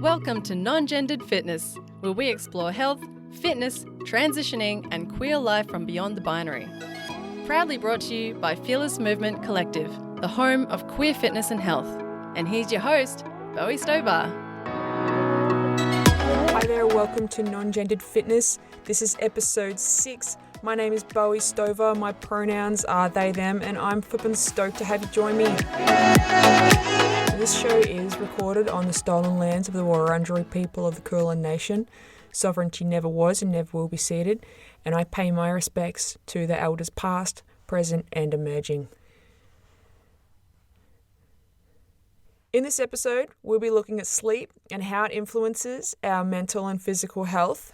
Welcome to Non-Gendered Fitness, where we explore health, fitness, transitioning, and queer life from beyond the binary. Proudly brought to you by Fearless Movement Collective, the home of queer fitness and health. And here's your host, Bowie Stover. Hi there, welcome to Non-Gendered Fitness. This is episode 6. My name is Bowie Stover, my pronouns are they, them, and I'm flippin' stoked to have you join me. This show is recorded on the stolen lands of the Wurundjeri people of the Kulin Nation. Sovereignty never was and never will be ceded, and I pay my respects to the elders past, present, and emerging. In this episode, we'll be looking at sleep and how it influences our mental and physical health.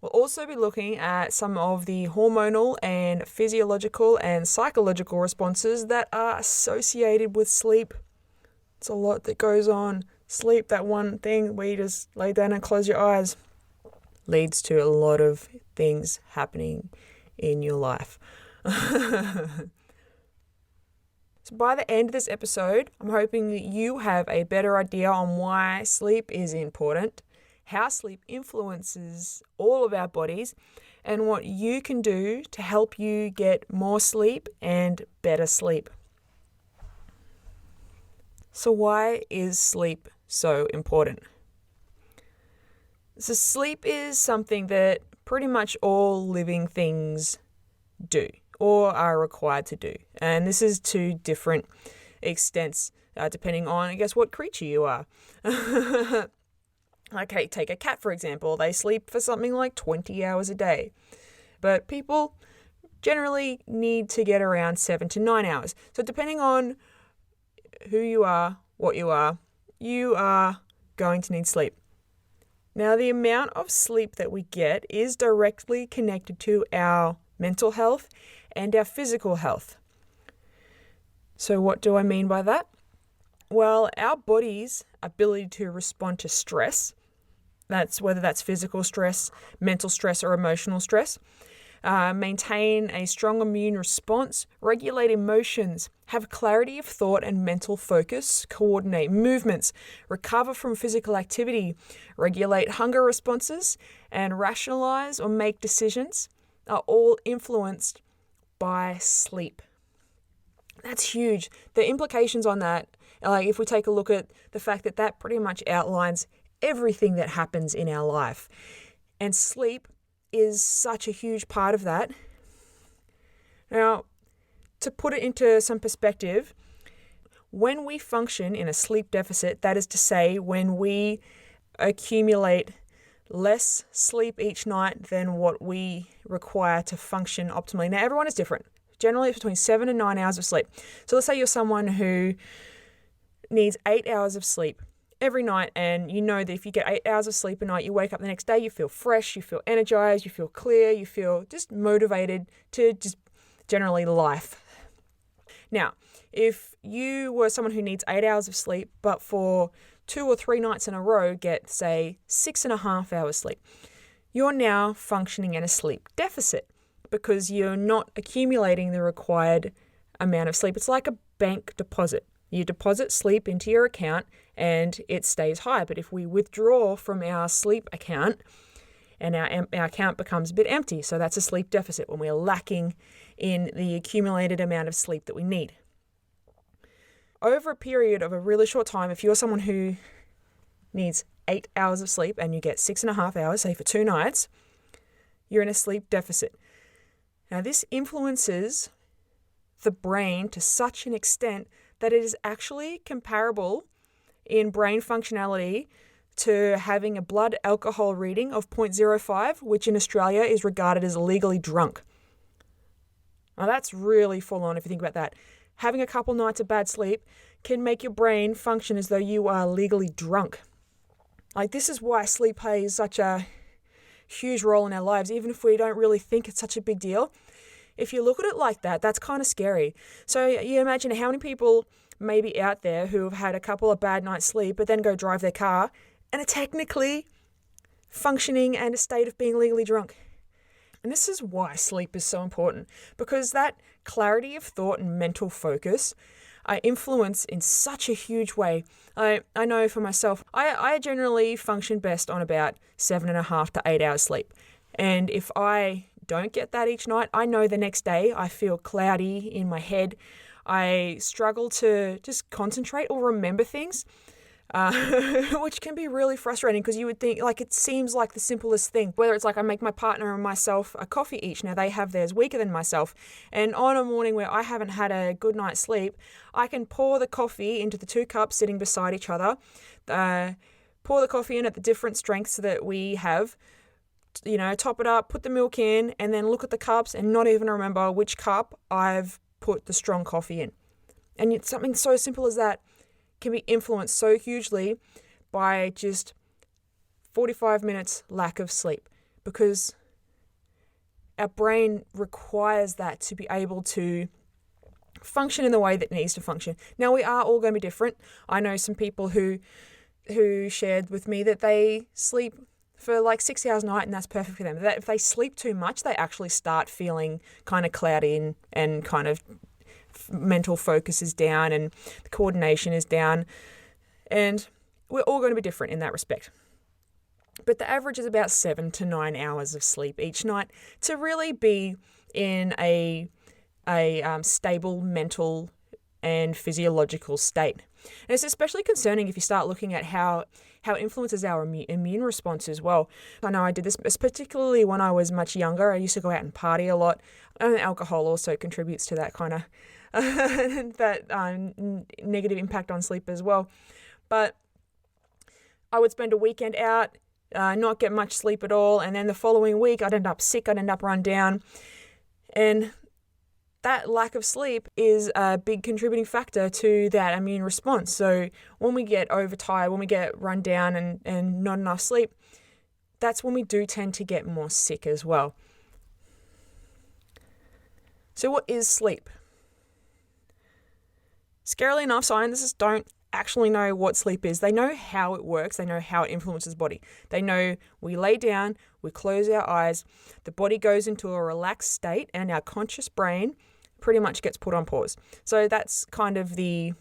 We'll also be looking at some of the hormonal and physiological and psychological responses that are associated with sleep. It's a lot that goes on. Sleep, that one thing where you just lay down and close your eyes, leads to a lot of things happening in your life. So by the end of this episode, I'm hoping that you have a better idea on why sleep is important, how sleep influences all of our bodies, and what you can do to help you get more sleep and better sleep. So why is sleep so important? So sleep is something that pretty much all living things do or are required to do. And this is to different extents, depending on, I guess, what creature you are. Okay, take a cat, for example. They sleep for something like 20 hours a day. But people generally need to get around 7 to 9 hours. So depending on who you are, what you are going to need sleep. Now, the amount of sleep that we get is directly connected to our mental health and our physical health. So what do I mean by that? Well, our body's ability to respond to stress, whether that's physical stress, mental stress, or emotional stress, maintain a strong immune response, regulate emotions, have clarity of thought and mental focus, coordinate movements, recover from physical activity, regulate hunger responses, and rationalize or make decisions are all influenced by sleep. That's huge. The implications on that, like if we take a look at the fact that that pretty much outlines everything that happens in our life. And sleep is such a huge part of that. Now, to put it into some perspective, when we function in a sleep deficit, that is to say, when we accumulate less sleep each night than what we require to function optimally. Now, everyone is different. Generally, it's between 7 and 9 hours of sleep. So let's say you're someone who needs 8 hours of sleep every night, and you know that if you get 8 hours of sleep a night, you wake up the next day, you feel fresh, you feel energized, you feel clear, you feel just motivated to just generally life. Now, if you were someone who needs 8 hours of sleep, but for 2 or 3 nights in a row get, say, 6.5 hours sleep, you're now functioning in a sleep deficit because you're not accumulating the required amount of sleep. It's like a bank deposit. You deposit sleep into your account and it stays high. But if we withdraw from our sleep account and our account becomes a bit empty, so that's a sleep deficit when we're lacking in the accumulated amount of sleep that we need. Over a period of a really short time, if you're someone who needs 8 hours of sleep and you get 6.5 hours, say for 2 nights, you're in a sleep deficit. Now, this influences the brain to such an extent that it is actually comparable in brain functionality to having a blood alcohol reading of 0.05, which in Australia is regarded as legally drunk. Now, that's really full on if you think about that. Having a couple nights of bad sleep can make your brain function as though you are legally drunk. Like, this is why sleep plays such a huge role in our lives, even if we don't really think it's such a big deal. If you look at it like that, that's kind of scary. So you imagine how many people may be out there who have had a couple of bad nights sleep, but then go drive their car and are technically functioning and a state of being legally drunk. And this is why sleep is so important, because that clarity of thought and mental focus influence in such a huge way. I know for myself, I generally function best on about 7.5 to 8 hours sleep. And if I don't get that each night, I know the next day I feel cloudy in my head. I struggle to just concentrate or remember things, which can be really frustrating because you would think, like, it seems like the simplest thing. Whether it's like I make my partner and myself a coffee each. Now, they have theirs weaker than myself. And on a morning where I haven't had a good night's sleep, I can pour the coffee into the 2 cups sitting beside each other, pour the coffee in at the different strengths that we have, top it up, put the milk in, and then look at the cups and not even remember which cup I've put the strong coffee in. And it's something so simple as that can be influenced so hugely by just 45 minutes lack of sleep, because our brain requires that to be able to function in the way that it needs to function. Now, we are all going to be different. I know some people who shared with me that they sleep for like 6 hours a night and that's perfect for them. That if they sleep too much, they actually start feeling kind of cloudy and kind of mental focus is down and the coordination is down. And we're all going to be different in that respect. But the average is about 7 to 9 hours of sleep each night to really be in a stable mental and physiological state. And it's especially concerning if you start looking at how it influences our immune response as well. I know I did this particularly when I was much younger. I used to go out and party a lot. And alcohol also contributes to that kind of negative impact on sleep as well. But I would spend a weekend out, not get much sleep at all, and then the following week I'd end up sick, I'd end up run down. And that lack of sleep is a big contributing factor to that immune response. So when we get overtired, when we get run down and not enough sleep, that's when we do tend to get more sick as well. So what is sleep? Scarily enough, scientists don't actually know what sleep is. They know how it works. They know how it influences the body. They know we lay down, we close our eyes, the body goes into a relaxed state, and our conscious brain pretty much gets put on pause. So that's kind of the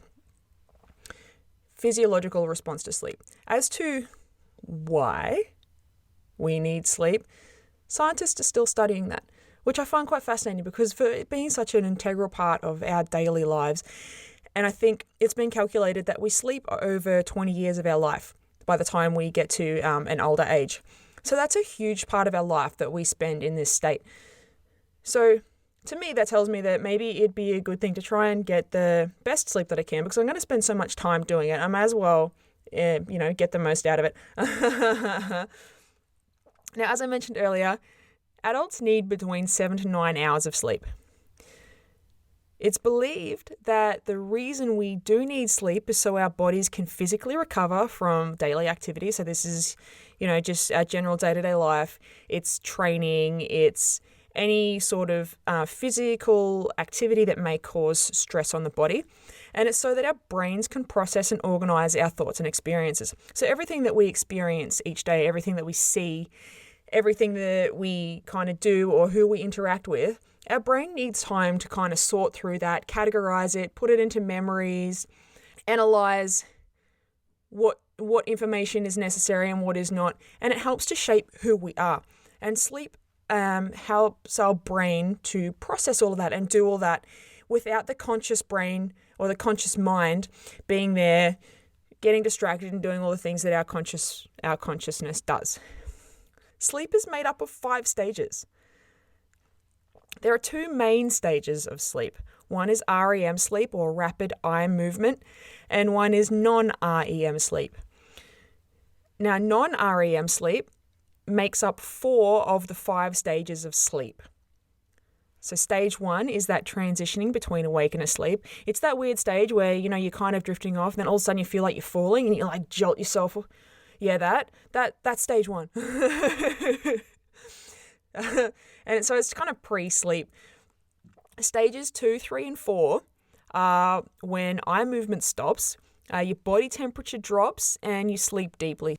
physiological response to sleep. As to why we need sleep, scientists are still studying that, which I find quite fascinating because for it being such an integral part of our daily lives, and I think it's been calculated that we sleep over 20 years of our life by the time we get to an older age. So that's a huge part of our life that we spend in this state. So to me, that tells me that maybe it'd be a good thing to try and get the best sleep that I can, because I'm going to spend so much time doing it. I might as well, get the most out of it. Now, as I mentioned earlier, adults need between 7 to 9 hours of sleep. It's believed that the reason we do need sleep is so our bodies can physically recover from daily activity. So this is, just our general day-to-day life. It's training, it's any sort of physical activity that may cause stress on the body. And it's so that our brains can process and organize our thoughts and experiences. So everything that we experience each day, everything that we see, everything that we kind of do or who we interact with, our brain needs time to kind of sort through that, categorize it, put it into memories, analyze what information is necessary and what is not. And it helps to shape who we are. And sleep helps our brain to process all of that and do all that without the conscious brain or the conscious mind being there, getting distracted and doing all the things that our consciousness does. Sleep is made up of 5 stages. There are 2 main stages of sleep. One is REM sleep, or rapid eye movement, and one is non-REM sleep. Now, non-REM sleep makes up 4 of the 5 stages of sleep. So stage 1 is that transitioning between awake and asleep. It's that weird stage where, you're kind of drifting off, and then all of a sudden you feel like you're falling and you like jolt yourself. Yeah, that's stage 1. And so it's kind of pre-sleep. Stages 2, 3, and 4 are when eye movement stops, your body temperature drops, and you sleep deeply.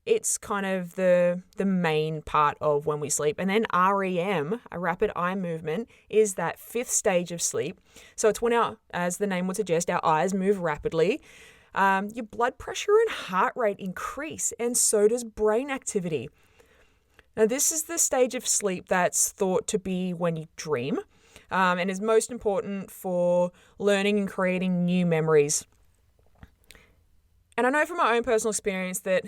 it's kind of the main part of when we sleep. And then REM, a rapid eye movement, is that fifth stage of sleep. So it's when as the name would suggest, our eyes move rapidly. Your blood pressure and heart rate increase, and so does brain activity. Now, this is the stage of sleep that's thought to be when you dream, and is most important for learning and creating new memories. And I know from my own personal experience that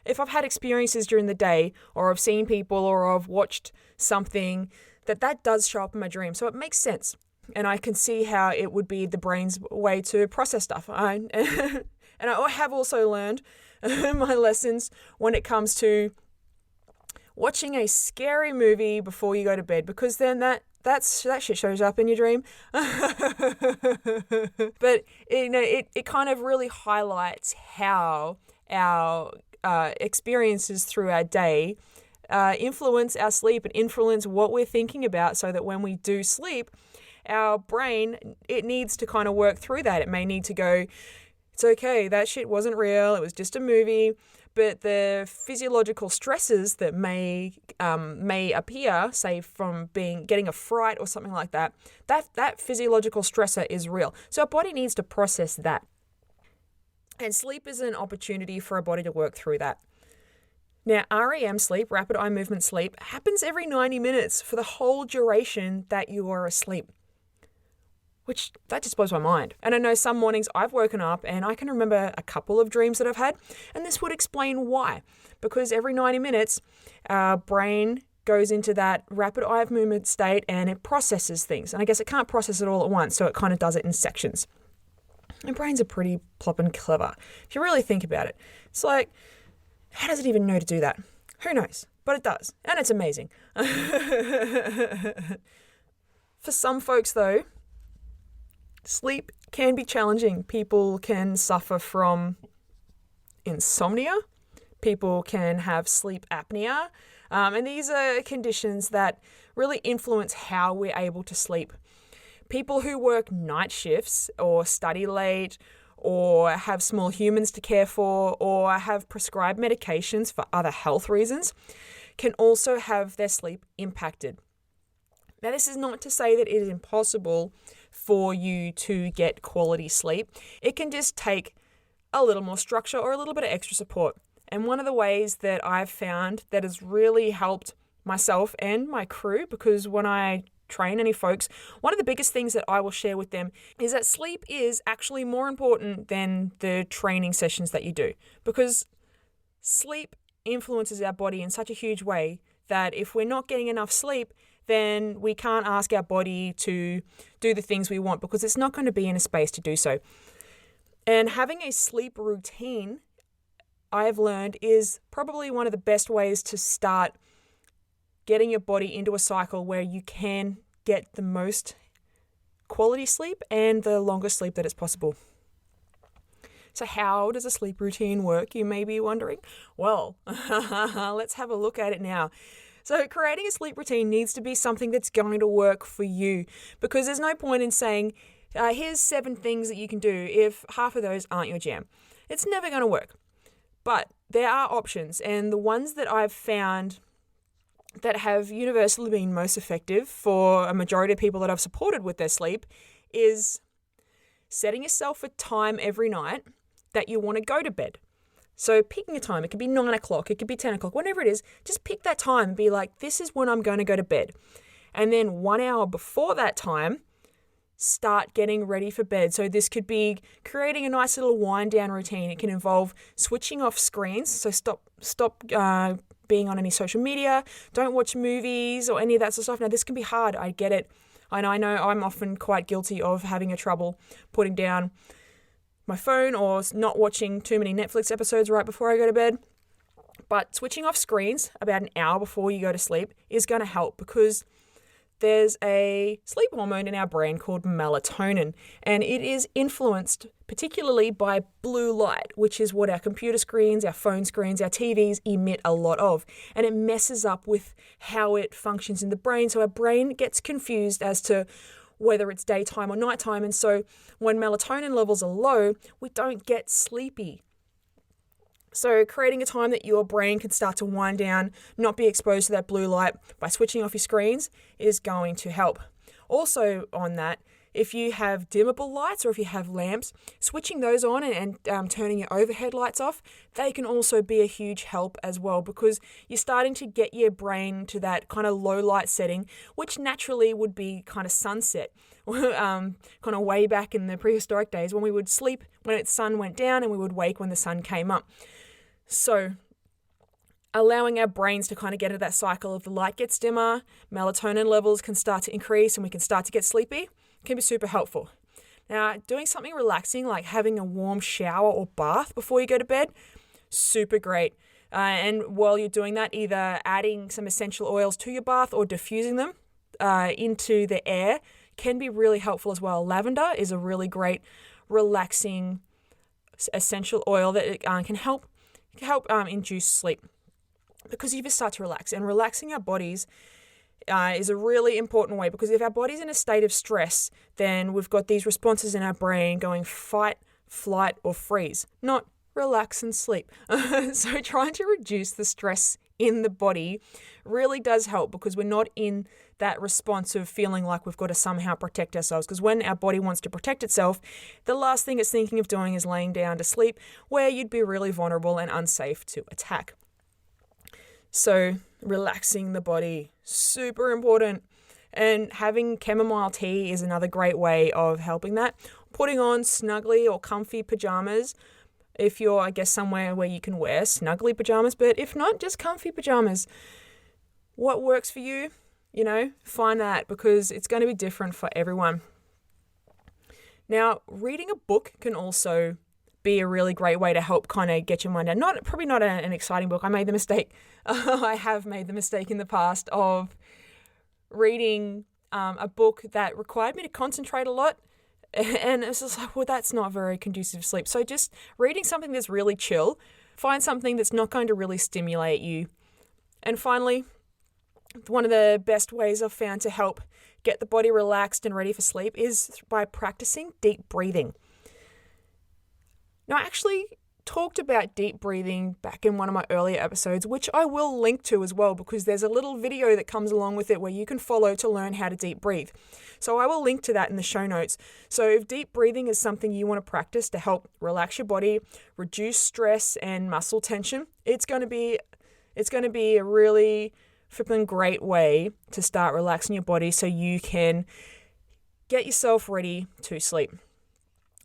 if I've had experiences during the day, or I've seen people, or I've watched something, that does show up in my dream. So it makes sense. And I can see how it would be the brain's way to process stuff. And I have also learned my lessons when it comes to watching a scary movie before you go to bed, because then that shit shows up in your dream. But it kind of really highlights how our experiences through our day influence our sleep and influence what we're thinking about, so that when we do sleep, our brain, it needs to kind of work through that. It may need to go, it's okay, that shit wasn't real, it was just a movie. But the physiological stresses that may appear, say from getting a fright or something like that, that physiological stressor is real. So our body needs to process that. And sleep is an opportunity for our body to work through that. Now, REM sleep, rapid eye movement sleep, happens every 90 minutes for the whole duration that you are asleep. Which, that just blows my mind. And I know some mornings I've woken up and I can remember a couple of dreams that I've had, and this would explain why. Because every 90 minutes, our brain goes into that rapid eye movement state and it processes things. And I guess it can't process it all at once, so it kind of does it in sections. And brains are pretty plop and clever. If you really think about it, it's like, how does it even know to do that? Who knows? But it does. And it's amazing. For some folks, though, sleep can be challenging. People can suffer from insomnia. People can have sleep apnea. And these are conditions that really influence how we're able to sleep. People who work night shifts or study late or have small humans to care for or have prescribed medications for other health reasons can also have their sleep impacted. Now, this is not to say that it is impossible for you to get quality sleep. It can just take a little more structure or a little bit of extra support. And one of the ways that I've found that has really helped myself and my crew, because when I train any folks, one of the biggest things that I will share with them is that sleep is actually more important than the training sessions that you do, because sleep influences our body in such a huge way that if we're not getting enough sleep, then we can't ask our body to do the things we want, because it's not going to be in a space to do so. And having a sleep routine, I've learned, is probably one of the best ways to start getting your body into a cycle where you can get the most quality sleep and the longest sleep that is possible. So how does a sleep routine work, you may be wondering? Well, let's have a look at it now. So creating a sleep routine needs to be something that's going to work for you, because there's no point in saying, here's 7 things that you can do if half of those aren't your jam. It's never going to work. But there are options, and the ones that I've found that have universally been most effective for a majority of people that I've supported with their sleep is setting yourself a time every night that you want to go to bed. So picking a time, it could be 9 o'clock, it could be 10 o'clock, whatever it is, just pick that time and be like, this is when I'm going to go to bed. And then 1 hour before that time, start getting ready for bed. So this could be creating a nice little wind down routine. It can involve switching off screens. So stop being on any social media. Don't watch movies or any of that sort of stuff. Now, this can be hard. I get it. And I know I'm often quite guilty of having a trouble putting down my phone or not watching too many Netflix episodes right before I go to bed. But switching off screens about an hour before you go to sleep is going to help, because there's a sleep hormone in our brain called melatonin, and it is influenced particularly by blue light, which is what our computer screens, our phone screens, our TVs emit a lot of. And it messes up with how it functions in the brain. So our brain gets confused as to whether it's daytime or nighttime. And so when melatonin levels are low, we don't get sleepy. So creating a time that your brain can start to wind down, not be exposed to that blue light by switching off your screens is going to help. Also on that, if you have dimmable lights or if you have lamps, switching those on and turning your overhead lights off, they can also be a huge help as well, because you're starting to get your brain to that kind of low light setting, which naturally would be kind of sunset, kind of way back in the prehistoric days when we would sleep when the sun went down and we would wake when the sun came up. So allowing our brains to kind of get into that cycle of the light gets dimmer, melatonin levels can start to increase and we can start to get sleepy, can be super helpful. Now, doing something relaxing like having a warm shower or bath before you go to bed, super great. And while you're doing that, either adding some essential oils to your bath or diffusing them into the air can be really helpful as well. Lavender is a really great relaxing essential oil that can help induce sleep, because you just start to relax. And relaxing our bodies is a really important way, because if our body's in a state of stress, then we've got these responses in our brain going fight, flight, or freeze, not relax and sleep. So trying to reduce the stress in the body really does help, because we're not in that response of feeling like we've got to somehow protect ourselves. Because when our body wants to protect itself, the last thing it's thinking of doing is laying down to sleep, where you'd be really vulnerable and unsafe to attack. So relaxing the body, super important. And having chamomile tea is another great way of helping that. Putting on snuggly or comfy pajamas, if you're, I guess, somewhere where you can wear snuggly pajamas, but if not, just comfy pajamas. What works for you, find that, because it's going to be different for everyone. Now, reading a book can also be a really great way to help kind of get your mind down. Probably not an exciting book. I made the mistake. I have made the mistake in the past of reading a book that required me to concentrate a lot. And it's just like, well, that's not very conducive to sleep. So just reading something that's really chill, find something that's not going to really stimulate you. And finally, one of the best ways I've found to help get the body relaxed and ready for sleep is by practicing deep breathing. Now, I actually talked about deep breathing back in one of my earlier episodes, which I will link to as well, because there's a little video that comes along with it where you can follow to learn how to deep breathe. So I will link to that in the show notes. So if deep breathing is something you want to practice to help relax your body, reduce stress and muscle tension, it's going to be a really flipping great way to start relaxing your body so you can get yourself ready to sleep.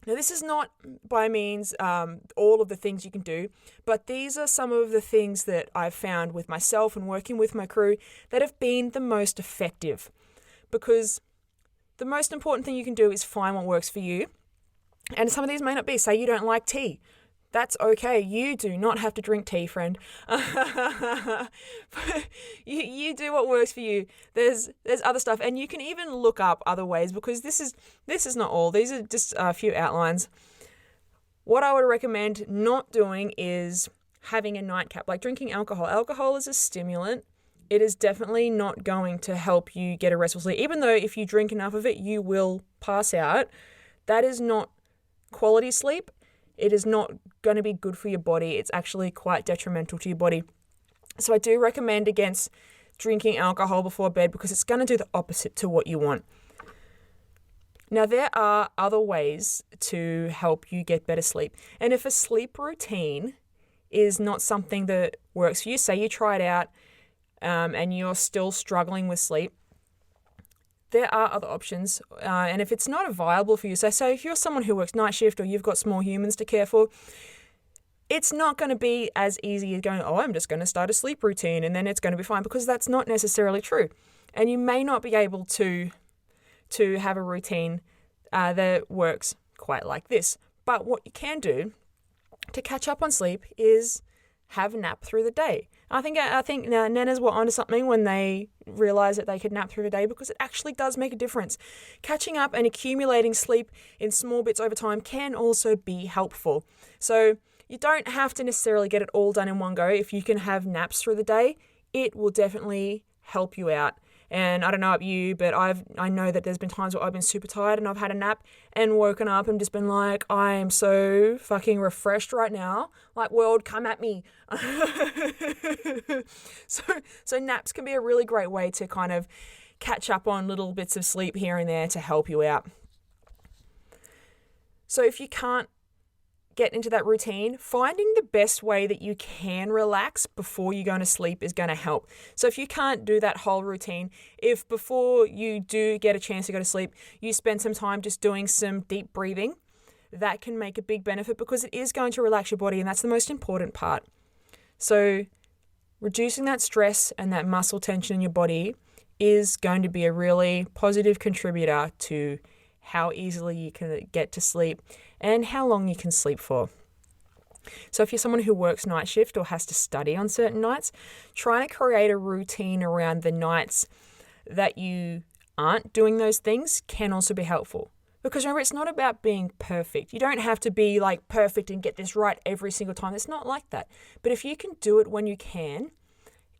Now, this is not by means all of the things you can do, but these are some of the things that I've found with myself and working with my crew that have been the most effective. Because the most important thing you can do is find what works for you. And some of these may not be. Say you don't like tea. That's okay. You do not have to drink tea, friend. you do what works for you. There's other stuff, and you can even look up other ways, because this is not all. These are just a few outlines. What I would recommend not doing is having a nightcap, like drinking alcohol. Alcohol is a stimulant. It is definitely not going to help you get a restful sleep. Even though if you drink enough of it, you will pass out. That is not quality sleep. It is not going to be good for your body. It's actually quite detrimental to your body. So I do recommend against drinking alcohol before bed, because it's going to do the opposite to what you want. Now, there are other ways to help you get better sleep. And if a sleep routine is not something that works for you, say you try it out and you're still struggling with sleep, there are other options. And if it's not viable for you, so if you're someone who works night shift or you've got small humans to care for, it's not going to be as easy as going, I'm just going to start a sleep routine and then it's going to be fine, because that's not necessarily true. And you may not be able to have a routine that works quite like this. But what you can do to catch up on sleep is have a nap through the day. I think nanas were onto something when they realized that they could nap through the day, because it actually does make a difference. Catching up and accumulating sleep in small bits over time can also be helpful. So you don't have to necessarily get it all done in one go. If you can have naps through the day, it will definitely help you out And I don't know about you, but I know that there's been times where I've been super tired and I've had a nap and woken up and just been like, I am so fucking refreshed right now. Like, world, come at me. So naps can be a really great way to kind of catch up on little bits of sleep here and there to help you out. So if you can't get into that routine, finding the best way that you can relax before you go to sleep is going to help. So if you can't do that whole routine, if before you do get a chance to go to sleep, you spend some time just doing some deep breathing, that can make a big benefit because it is going to relax your body, and that's the most important part. So reducing that stress and that muscle tension in your body is going to be a really positive contributor to how easily you can get to sleep and how long you can sleep for. So if you're someone who works night shift or has to study on certain nights, try to create a routine around the nights that you aren't doing those things can also be helpful. Because remember, it's not about being perfect. You don't have to be like perfect and get this right every single time. It's not like that. But if you can do it when you can,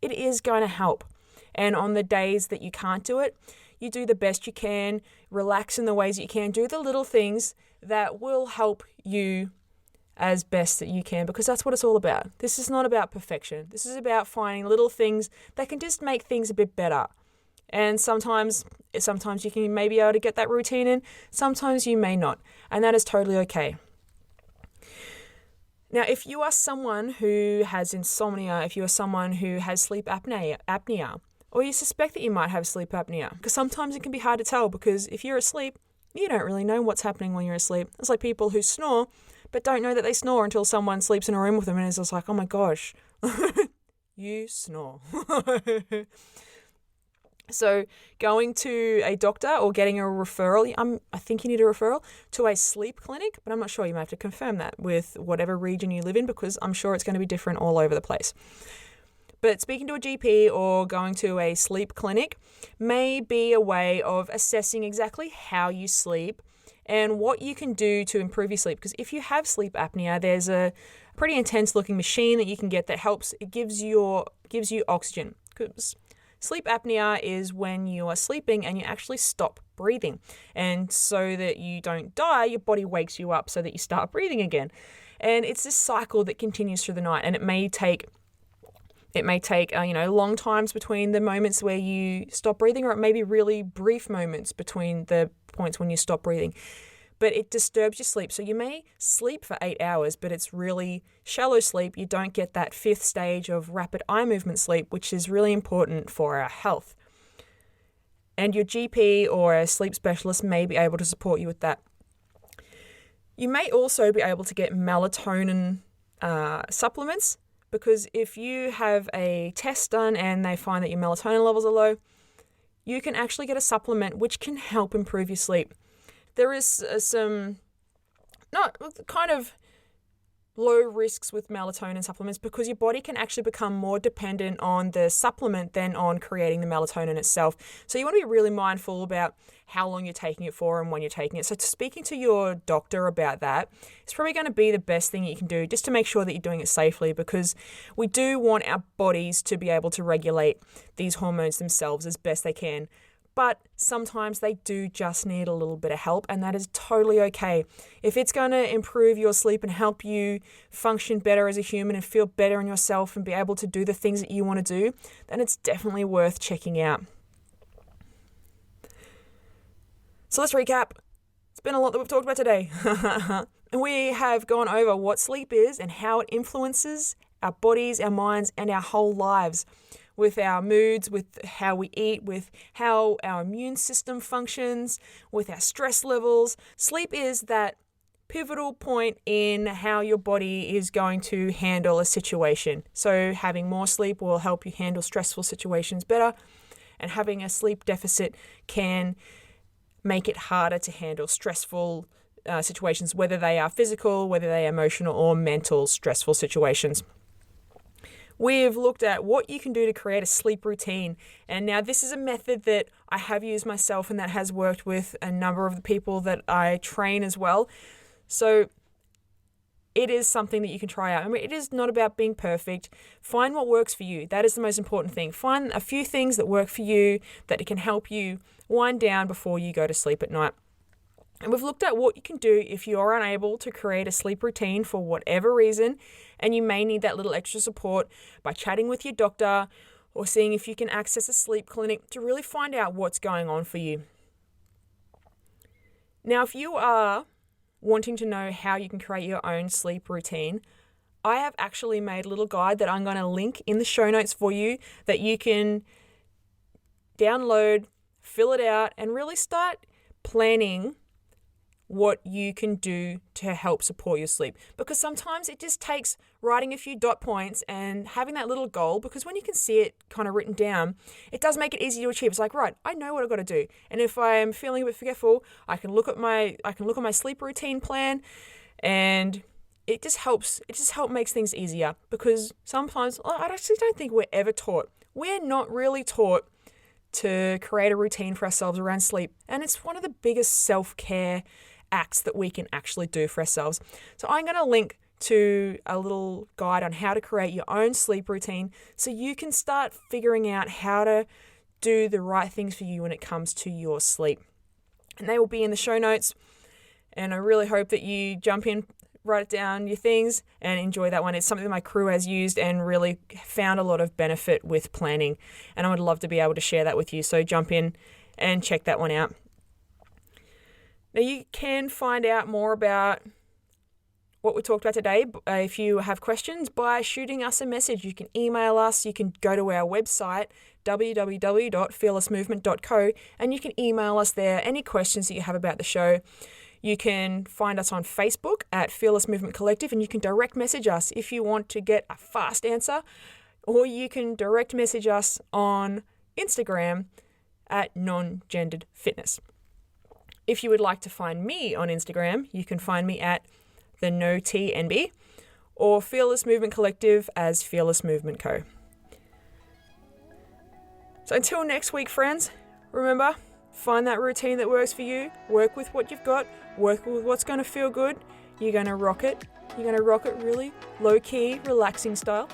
it is going to help. And on the days that you can't do it, you do the best you can, relax in the ways that you can, do the little things that will help you as best that you can, because that's what it's all about. This is not about perfection. This is about finding little things that can just make things a bit better. And sometimes you can maybe be able to get that routine in, sometimes you may not, and that is totally okay. Now, if you are someone who has insomnia, if you are someone who has sleep apnea, or you suspect that you might have sleep apnea, because sometimes it can be hard to tell, because if you're asleep, you don't really know what's happening when you're asleep. It's like people who snore, but don't know that they snore until someone sleeps in a room with them and is just like, oh my gosh, you snore. So going to a doctor or getting a referral, I think you need a referral to a sleep clinic, but I'm not sure. You might have to confirm that with whatever region you live in, because I'm sure it's going to be different all over the place. But speaking to a GP or going to a sleep clinic may be a way of assessing exactly how you sleep and what you can do to improve your sleep. Because if you have sleep apnea, there's a pretty intense looking machine that you can get that helps. It gives you oxygen. Because sleep apnea is when you are sleeping and you actually stop breathing. And so that you don't die, your body wakes you up so that you start breathing again. And it's this cycle that continues through the night, and it may take long times between the moments where you stop breathing, or it may be really brief moments between the points when you stop breathing. But it disturbs your sleep. So you may sleep for 8 hours, but it's really shallow sleep. You don't get that fifth stage of rapid eye movement sleep, which is really important for our health. And your GP or a sleep specialist may be able to support you with that. You may also be able to get melatonin supplements, because if you have a test done and they find that your melatonin levels are low, you can actually get a supplement which can help improve your sleep. There is some not kind of low risks with melatonin supplements, because your body can actually become more dependent on the supplement than on creating the melatonin itself. So you want to be really mindful about how long you're taking it for and when you're taking it. So speaking to your doctor about that is probably going to be the best thing you can do, just to make sure that you're doing it safely, because we do want our bodies to be able to regulate these hormones themselves as best they can. But sometimes they do just need a little bit of help, and that is totally okay. If it's going to improve your sleep and help you function better as a human and feel better in yourself and be able to do the things that you want to do, then it's definitely worth checking out. So let's recap. It's been a lot that we've talked about today. And we have gone over what sleep is and how it influences our bodies, our minds, and our whole lives. With our moods, with how we eat, with how our immune system functions, with our stress levels. Sleep is that pivotal point in how your body is going to handle a situation. So having more sleep will help you handle stressful situations better, and having a sleep deficit can make it harder to handle stressful situations, whether they are physical, whether they are emotional or mental stressful situations. We've looked at what you can do to create a sleep routine. And now this is a method that I have used myself and that has worked with a number of the people that I train as well. So it is something that you can try out. I mean, it is not about being perfect. Find what works for you. That is the most important thing. Find a few things that work for you that can help you wind down before you go to sleep at night. And we've looked at what you can do if you are unable to create a sleep routine for whatever reason, and you may need that little extra support by chatting with your doctor or seeing if you can access a sleep clinic to really find out what's going on for you. Now, if you are wanting to know how you can create your own sleep routine, I have actually made a little guide that I'm going to link in the show notes for you that you can download, fill it out, and really start planning what you can do to help support your sleep. Because sometimes it just takes writing a few dot points and having that little goal, because when you can see it kind of written down, it does make it easy to achieve. It's like, right, I know what I've got to do. And if I am feeling a bit forgetful, I can look at my sleep routine plan, and it just helps makes things easier, because sometimes I actually don't think we're ever taught. We're not really taught to create a routine for ourselves around sleep. And it's one of the biggest self-care acts that we can actually do for ourselves. So I'm going to link to a little guide on how to create your own sleep routine so you can start figuring out how to do the right things for you when it comes to your sleep. And they will be in the show notes. And I really hope that you jump in, write it down, your things, and enjoy that one. It's something my crew has used and really found a lot of benefit with planning. And I would love to be able to share that with you. So jump in and check that one out. Now, you can find out more about what we talked about today if you have questions by shooting us a message. You can email us, you can go to our website, www.fearlessmovement.co, and you can email us there any questions that you have about the show. You can find us on Facebook at Fearless Movement Collective, and you can direct message us if you want to get a fast answer, or you can direct message us on Instagram at Non-Gendered Fitness. If you would like to find me on Instagram, you can find me at the NoTNB or Fearless Movement Collective as Fearless Movement Co. So until next week, friends, remember, find that routine that works for you, work with what you've got, work with what's going to feel good. You're going to rock it. You're going to rock it really low-key, relaxing style.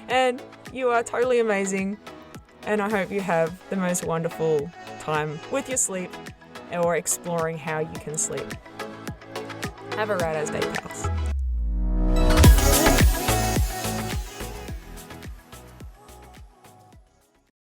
And you are totally amazing. And I hope you have the most wonderful time with your sleep or exploring how you can sleep. Have a rad as day, pals.